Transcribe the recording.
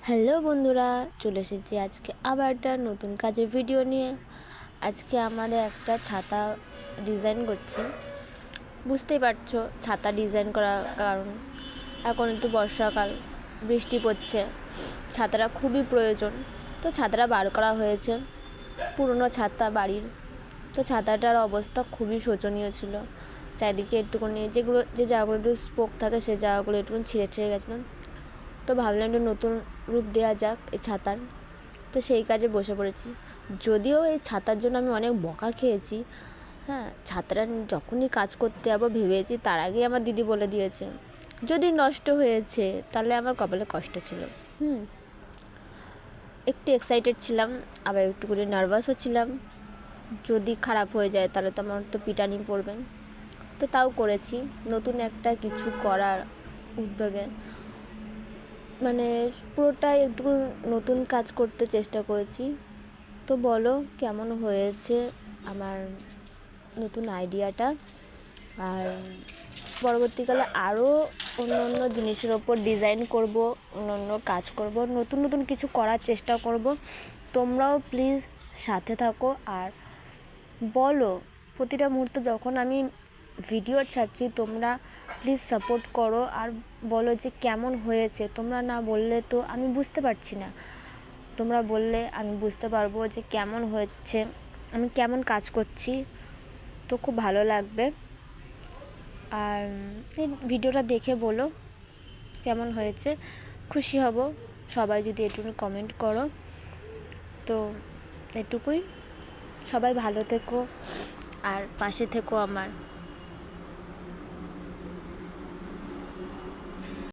Hello বন্ধুরা, চলে এসেছি আজকে আবার একটা নতুন কাজের ভিডিও নিয়ে। আজকে আমাদের একটা ছাতা ডিজাইন করছি। বুঝতেই পারছো ছাতা ডিজাইন করার কারণ, এখন একটু বর্ষাকাল, বৃষ্টি পড়ছে, ছাতাটা খুবই প্রয়োজন। তো ছাতাটা বার করা হয়েছে, পুরনো ছাতা বাড়ির। তো ছাতাটার অবস্থা খুবই শোচনীয় ছিল, চারিদিকে একটুখানি যে জায়গাগুলো একটু স্পোক থাকে সেই জায়গাগুলো একটুখানি ছিঁড়ে গেছিলো। তো ভাবলাম একটু নতুন রূপ দেওয়া যাক এই ছাতার। তো সেই কাজে বসে পড়েছি। যদিও এই ছাতার জন্য আমি অনেক বকা খেয়েছি। ছাতাটা যখনই কাজ করতে যাবো ভেবেছি, তার আগেই আমার দিদি বলে দিয়েছে যদি নষ্ট হয়েছে তাহলে আমার কপালে কষ্ট ছিল। একটু এক্সাইটেড ছিলাম, আবার একটু করে নার্ভাসও ছিলাম। যদি খারাপ হয়ে যায় তাহলে তো আমার তো পিটানি পড়বেন। তো তাও করেছি, নতুন একটা কিছু করার উদ্যোগে। পুরোটাই একটু নতুন কাজ করতে চেষ্টা করেছি। তো বলো কেমন হয়েছে আমার নতুন আইডিয়াটা। আর পরবর্তীকালে আরও অন্য অন্য জিনিসের ওপর ডিজাইন করব, অন্য অন্য কাজ করব, নতুন নতুন কিছু করার চেষ্টা করব। তোমরাও প্লিজ সাথে থাকো আর বলো, প্রতিটা মুহূর্তে যখন আমি ভিডিও ছাড়ছি তোমরা প্লিজ সাপোর্ট করো আর বলো যে কেমন হয়েছে। তোমরা না বললে তো আমি বুঝতে পারছি না, তোমরা বললে আমি বুঝতে পারবো যে কেমন হচ্ছে, আমি কেমন কাজ করছি। তো খুব ভালো লাগবে। আর এই ভিডিওটা দেখে বলো কেমন হয়েছে, খুশি হব সবাই যদি একটু কমেন্ট করো। তো এটুকুই, সবাই ভালো থেকো আর পাশে থেকো আমার।